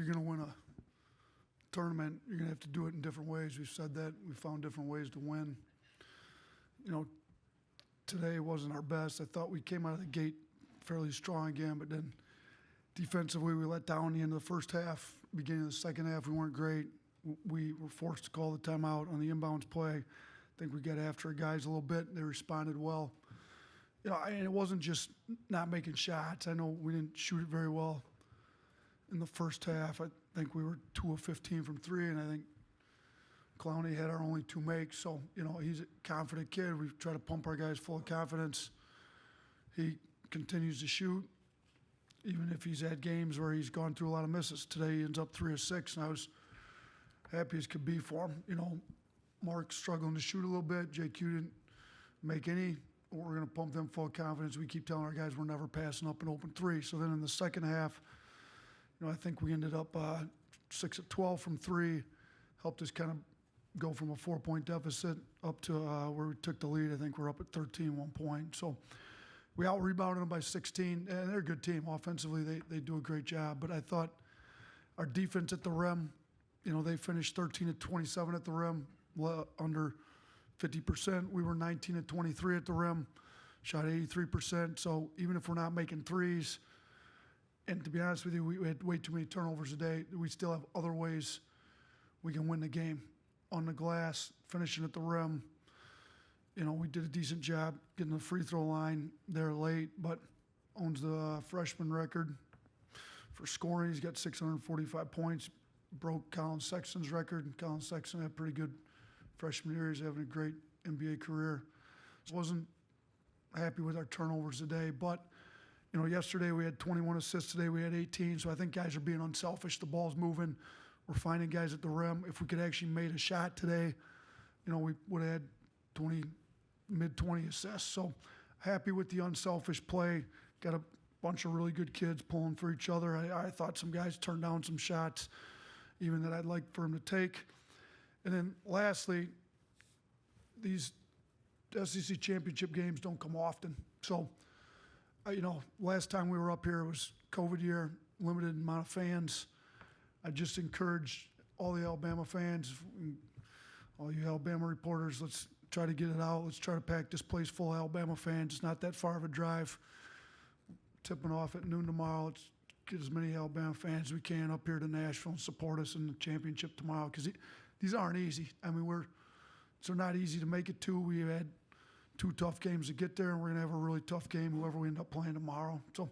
you're going to win a tournament, you're going to have to do it in different ways. We've said that. We found different ways to win. You know, today wasn't our best. I thought we came out of the gate fairly strong again, but then defensively we let down the end of the first half. Beginning of the second half, we weren't great. We were forced to call the timeout on the inbounds play. I think we got after our guys a little bit. They responded well. You know, and it wasn't just not making shots. I know we didn't shoot it very well in the first half. I think we were 2 of 15 from three, and I think Clowney had our only 2 makes. So, you know, he's a confident kid. We try to pump our guys full of confidence. He continues to shoot, even if he's had games where he's gone through a lot of misses. Today he ends up 3 of 6, and I was happy as could be for him. You know, Mark's struggling to shoot a little bit. JQ didn't make any. We're going to pump them full of confidence. We keep telling our guys we're never passing up an open 3. So then in the second half, you know, I think we ended up 6 of 12 from 3. Helped us kind of go from a 4-point deficit up to where we took the lead. I think we're up at 13 1 point. So we out-rebounded them by 16, and they're a good team. Offensively, they do a great job. But I thought our defense at the rim, you know, they finished 13 of 27 at the rim, under 50%. We were 19 of 23 at the rim, shot 83%. So even if we're not making threes, and to be honest with you, we had way too many turnovers today, we still have other ways we can win the game. On the glass, finishing at the rim, you know, we did a decent job getting the free throw line there late, but owns the freshman record for scoring. He's got 645 points, broke Colin Sexton's record. Colin Sexton had a pretty good freshman year. He's having a great NBA career. Wasn't happy with our turnovers today, but, you know, yesterday we had 21 assists. Today we had 18, so I think guys are being unselfish. The ball's moving. We're finding guys at the rim. If we could actually made a shot today, you know, we would have had 20, mid-20 assists. So happy with the unselfish play. Got a bunch of really good kids pulling for each other. I thought some guys turned down some shots, even that I'd like for them to take. And then lastly, these SEC championship games don't come often. So, you know, last time we were up here, it was COVID year, limited amount of fans. I just encourage all the Alabama fans, all you Alabama reporters, let's try to get it out. Let's try to pack this place full of Alabama fans. It's not that far of a drive. Tipping off at noon tomorrow. Let's get as many Alabama fans as we can up here to Nashville and support us in the championship tomorrow, because these aren't easy. I mean, they're not easy to make it to. We had 2 tough games to get there, and we're going to have a really tough game, whoever we end up playing tomorrow. So,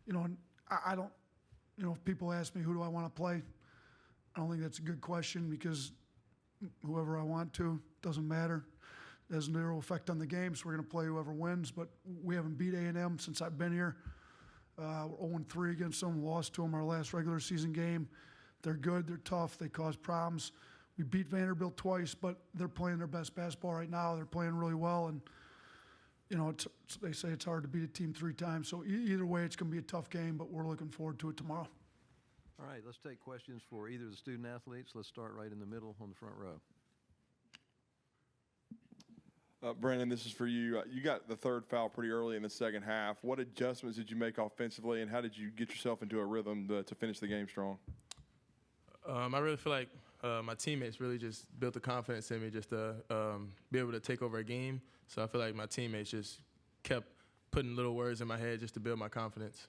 you know, I don't, you know, if people ask me who do I want to play, I don't think that's a good question, because whoever I want to, doesn't matter. It has zero effect on the game, so we're going to play whoever wins. But we haven't beat A&M since I've been here. We're 0-3 against them, lost to them our last regular season game. They're good, they're tough, they cause problems. We beat Vanderbilt twice, but they're playing their best basketball right now. They're playing really well, and you know, they say it's hard to beat a team 3 times. So either way, it's going to be a tough game, but we're looking forward to it tomorrow. All right, let's take questions for either of the student athletes. Let's start right in the middle on the front row. Brandon, this is for you. You got the 3rd foul pretty early in the second half. What adjustments did you make offensively, and how did you get yourself into a rhythm to finish the game strong? I really feel like my teammates really just built the confidence in me just to be able to take over a game. So I feel like my teammates just kept putting little words in my head just to build my confidence.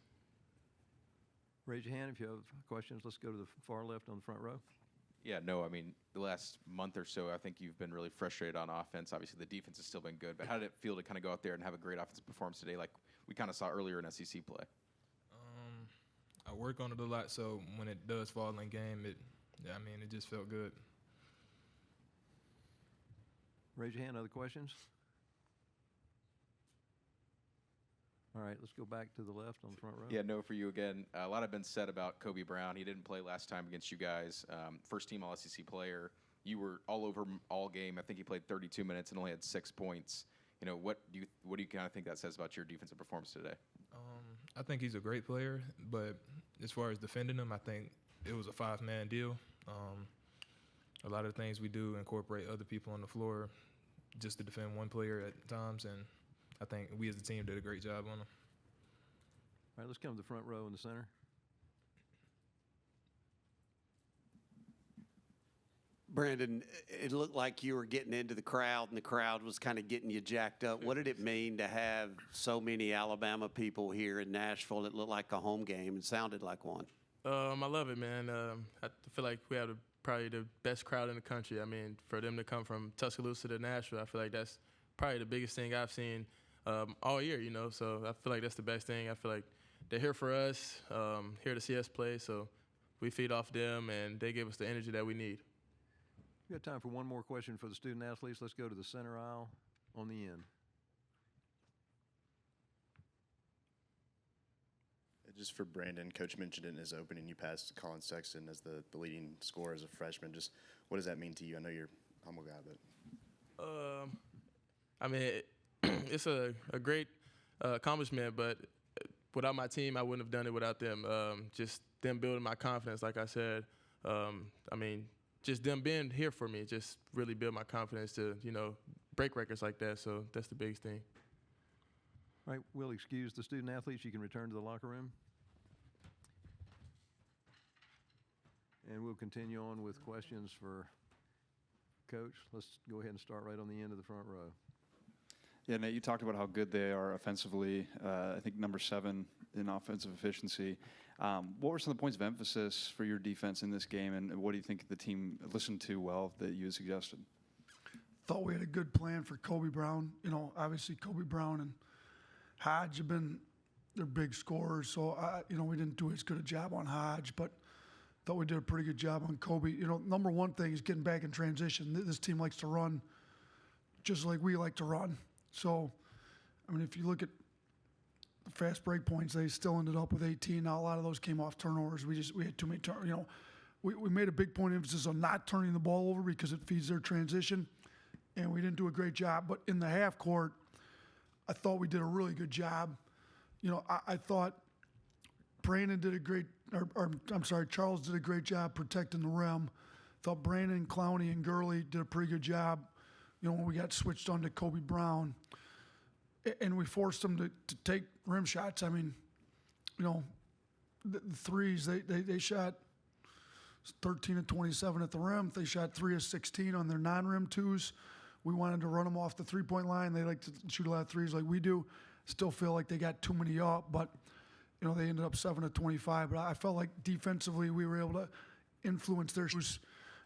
Raise your hand if you have questions. Let's go to the far left on the front row. Yeah, no, I mean, the last month or so, I think you've been really frustrated on offense. Obviously, the defense has still been good, but how did it feel to kind of go out there and have a great offensive performance today, like we kind of saw earlier in SEC play? I work on it a lot, so when it does fall in game, it just felt good. Raise your hand. Other questions? All right, let's go back to the left on the front row. Yeah, no, for you again. A lot have been said about Kobe Brown. He didn't play last time against you guys. First team All-SEC player. You were all over him all game. I think he played 32 minutes and only had 6 points. You know, what do you kind of think that says about your defensive performance today? I think he's a great player, but as far as defending him, I think it was a 5-man deal. A lot of the things we do incorporate other people on the floor just to defend one player at times, and I think we as a team did a great job on him. All right, let's come to the front row in the center. Brandon, it looked like you were getting into the crowd, and the crowd was kind of getting you jacked up. What did it mean to have so many Alabama people here in Nashville? It looked like a home game. It sounded like one. I love it, man. I feel like we have probably the best crowd in the country. I mean, for them to come from Tuscaloosa to Nashville, I feel like that's probably the biggest thing I've seen all year, you know. So I feel like that's the best thing. I feel like they're here for us, here to see us play. So we feed off them, and they give us the energy that we need. We got time for one more question for the student athletes. Let's go to the center aisle on the end. Just for Brandon, Coach mentioned it in his opening, you passed Colin Sexton as the leading scorer as a freshman. Just what does that mean to you? I know you're a humble guy, but. I mean, it's a great accomplishment, but without my team, I wouldn't have done it without them. Just them building my confidence, like I said. I mean, just them being here for me just really build my confidence to, you know, break records like that. So that's the biggest thing. All right, we'll excuse the student athletes. You can return to the locker room. And we'll continue on with questions for Coach. Let's go ahead and start right on the end of the front row. Yeah, Nate, you talked about how good they are offensively. I think number 7 in offensive efficiency. What were some of the points of emphasis for your defense in this game, and what do you think the team listened to well that you suggested? Thought we had a good plan for Kobe Brown. You know, obviously Kobe Brown and Hodge have been their big scorers, so you know, we didn't do as good a job on Hodge, but thought we did a pretty good job on Kobe. You know, number one thing is getting back in transition. This team likes to run just like we like to run. So, I mean, if you look at the fast break points, they still ended up with 18. Now, a lot of those came off turnovers. We had too many turnovers. You know, we made a big point of emphasis on not turning the ball over because it feeds their transition, and we didn't do a great job. But in the half court, I thought we did a really good job. You know, I thought Brandon did a great, Charles did a great job protecting the rim. Thought Brandon, Clowney, and Gurley did a pretty good job, you know, when we got switched on to Kobe Brown. And we forced them to take rim shots. I mean, you know, the threes, they shot 13 of 27 at the rim. They shot 3 of 16 on their non-rim twos. We wanted to run them off the three-point line. They like to shoot a lot of threes like we do. Still feel like they got too many up, but, you know, they ended up 7 of 25. But I felt like defensively we were able to influence their shoots,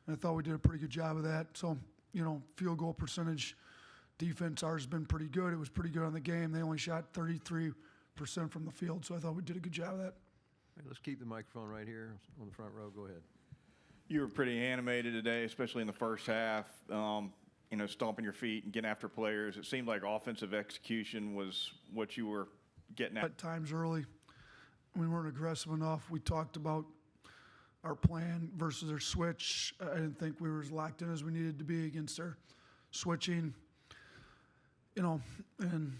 and I thought we did a pretty good job of that. So, you know, field goal percentage, defense, ours has been pretty good. It was pretty good on the game. They only shot 33% from the field, so I thought we did a good job of that. All right, let's keep the microphone right here on the front row. Go ahead. You were pretty animated today, especially in the first half, you know, stomping your feet and getting after players. It seemed like offensive execution was what you were getting at. At times early, we weren't aggressive enough. We talked about our plan versus their switch. I didn't think we were as locked in as we needed to be against their switching. You know, and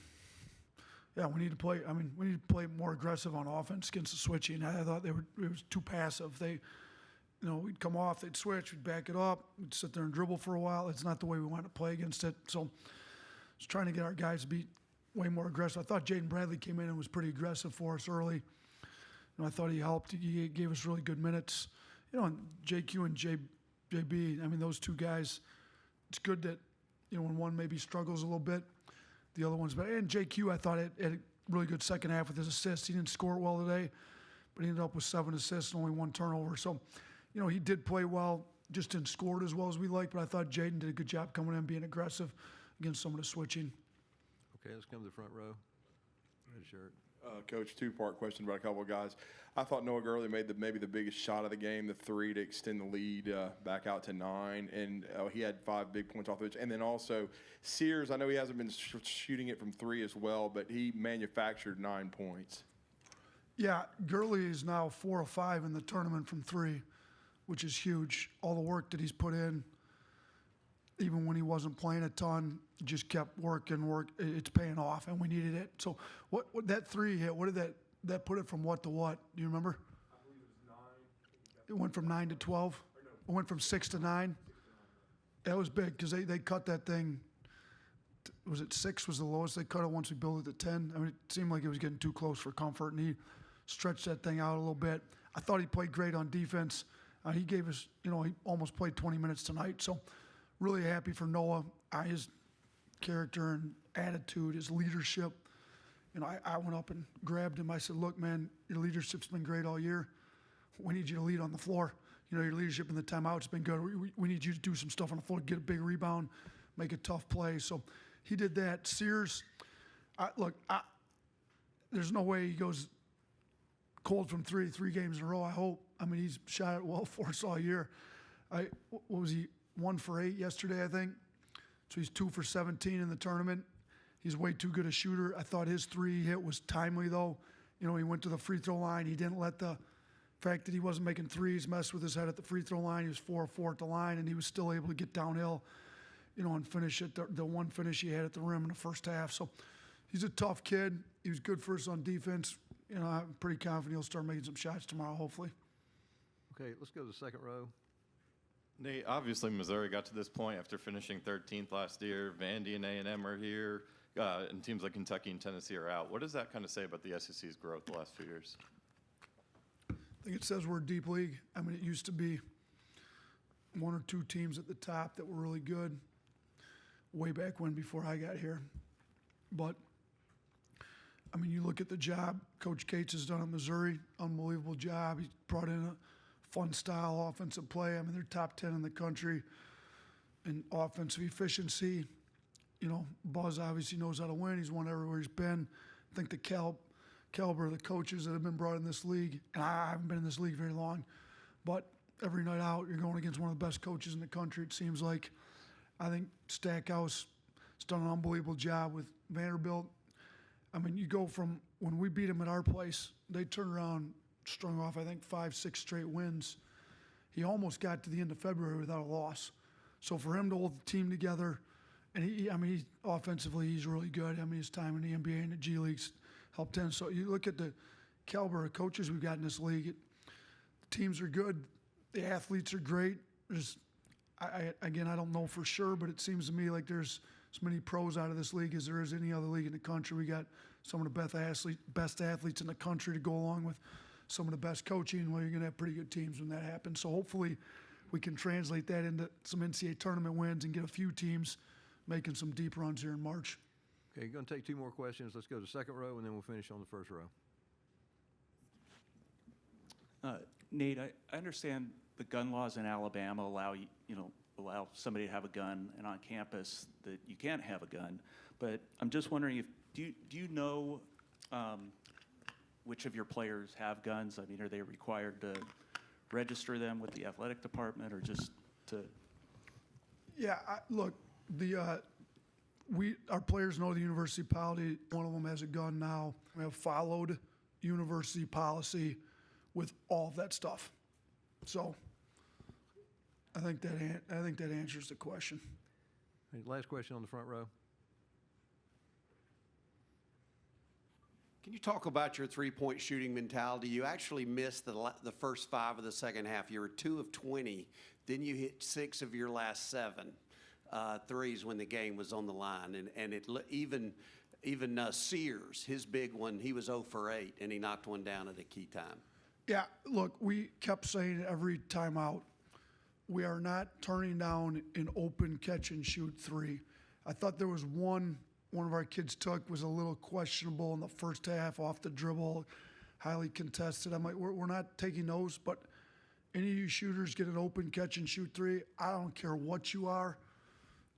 yeah, we need to play. I mean, we need to play more aggressive on offense against the switching. I thought it was too passive. They, you know, we'd come off, they'd switch, we'd back it up, we'd sit there and dribble for a while. It's not the way we want to play against it. So, just trying to get our guys to be way more aggressive. I thought Jaden Bradley came in and was pretty aggressive for us early. You know, I thought he helped. He gave us really good minutes. You know, and JQ and JB. I mean, those two guys. It's good that, you know, when one maybe struggles a little bit, the other one's better. And JQ, I thought, had a really good second half with his assists. He didn't score well today, but he ended up with 7 assists and only 1 turnover. So, you know, he did play well, just didn't score it as well as we liked, but I thought Jaden did a good job coming in, being aggressive against some of the switching. Okay, let's come to the front row. Red shirt. Coach, 2-part question about a couple of guys. I thought Noah Gurley made maybe the biggest shot of the game, the 3 to extend the lead back out to 9, and he had 5 big points off the bench. And then also Sears, I know he hasn't been shooting it from 3 as well, but he manufactured 9 points. Yeah, Gurley is now 4 of 5 in the tournament from 3, which is huge. All the work that he's put in, even when he wasn't playing a ton, he just kept working. It's paying off, and we needed it. So what that 3 hit, what did that put it from what to what? Do you remember? I believe it was 9. It went from 9 to 12? It went from 6 to 9? That was big because they cut that thing. Was it 6 was the lowest they cut it once we built it to 10? I mean, it seemed like it was getting too close for comfort, and he stretched that thing out a little bit. I thought he played great on defense. He gave us, he almost played 20 minutes tonight. So really happy for Noah. His character and attitude, his leadership. I went up and grabbed him. I said, look, man, your leadership's been great all year. We need you to lead on the floor. Your leadership in the timeout's been good. We need you to do some stuff on the floor, get a big rebound, make a tough play. So he did that. Sears, there's no way he goes cold from three games in a row, I hope. He's shot it well for us all year. What was he, 1 for 8 yesterday, I think? So he's 2 for 17 in the tournament. He's way too good a shooter. I thought his 3 hit was timely, though. He went to the free throw line. He didn't let the fact that he wasn't making threes mess with his head at the free throw line. He was 4-4 at the line, and he was still able to get downhill, and finish at the one finish he had at the rim in the first half. So he's a tough kid. He was good for us on defense. I'm pretty confident he'll start making some shots tomorrow, hopefully. Okay, let's go to the second row. Nate, obviously Missouri got to this point after finishing 13th last year. Vandy and A&M are here, and teams like Kentucky and Tennessee are out. What does that kind of say about the SEC's growth the last few years? I think it says we're a deep league. It used to be 1 or 2 teams at the top that were really good way back when, before I got here. But, you look at the job Coach Cates has done at Missouri, unbelievable job. He brought in a fun style offensive play. They're top 10 in the country in offensive efficiency. Buzz obviously knows how to win. He's won everywhere he's been. I think the caliber of the coaches that have been brought in this league, and I haven't been in this league very long, but every night out you're going against one of the best coaches in the country, it seems like. I think Stackhouse has done an unbelievable job with Vanderbilt. You go from when we beat them at our place, they turned around, strung off, I think, 5-6 straight wins. He almost got to the end of February without a loss. So for him to hold the team together, and he offensively, he's really good. His time in the NBA and the G Leagues helped him. So you look at the caliber of coaches we've got in this league. The teams are good. The athletes are great. I don't know for sure, but it seems to me like there's as many pros out of this league as there is any other league in the country. We got some of the best athletes in the country to go along with some of the best coaching. Well, you're going to have pretty good teams when that happens. So hopefully we can translate that into some NCAA tournament wins and get a few teams making some deep runs here in March. Okay, going to take 2 more questions. Let's go to the second row, and then we'll finish on the first row. Nate, I understand the gun laws in Alabama allow somebody to have a gun, and on campus that you can't have a gun. But I'm just wondering do you know which of your players have guns? Are they required to register them with the athletic department, or just to? Yeah, look, our players know the university policy. One of them has a gun now. We have followed university policy with all of that stuff. So I think that answers the question. Okay, last question on the front row. Can you talk about your three-point shooting mentality? You actually missed the first 5 of the second half. You were 2 of 20. Then you hit 6 of your last 7 threes when the game was on the line. And even Sears, his big one, he was 0 for 8, and he knocked one down at a key time. Yeah, look, we kept saying every time out, we are not turning down an open catch-and-shoot 3. I thought there was one of our kids took was a little questionable in the first half, off the dribble, highly contested. I'm like, we're not taking those, but any of you shooters get an open catch-and-shoot 3, I don't care what you are,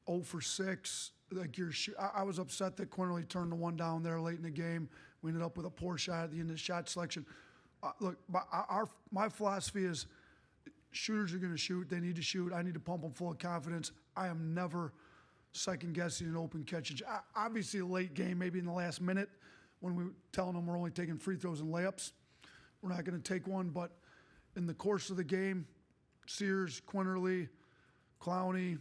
0 for 6. Like I was upset that Quinterly turned the one down there late in the game. We ended up with a poor shot at the end of the shot selection. Look, my philosophy is shooters are going to shoot. They need to shoot. I need to pump them full of confidence. I am never second-guessing an open catch. Obviously, a late game, maybe in the last minute, when we're telling them we're only taking free throws and layups, we're not going to take one. But in the course of the game, Sears, Quinterly, Clowney,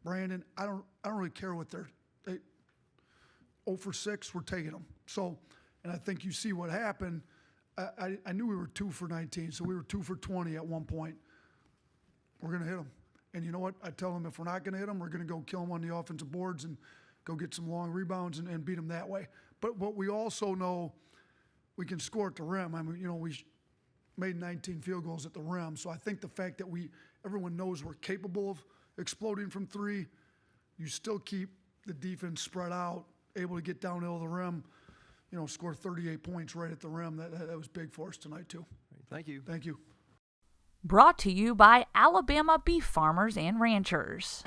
Brandon, I don't really care what they're 0 for 6, we're taking them. So, and I think you see what happened. I knew we were 2 for 19, so we were 2 for 20 at one point. We're going to hit them. And you know what? I tell them if we're not going to hit them, we're going to go kill them on the offensive boards and go get some long rebounds and beat them that way. But we also know we can score at the rim. made 19 field goals at the rim. So I think the fact that everyone knows we're capable of exploding from three, you still keep the defense spread out, able to get downhill the rim, score 38 points right at the rim. That was big for us tonight too. Thank you. Thank you. Brought to you by Alabama Beef Farmers and Ranchers.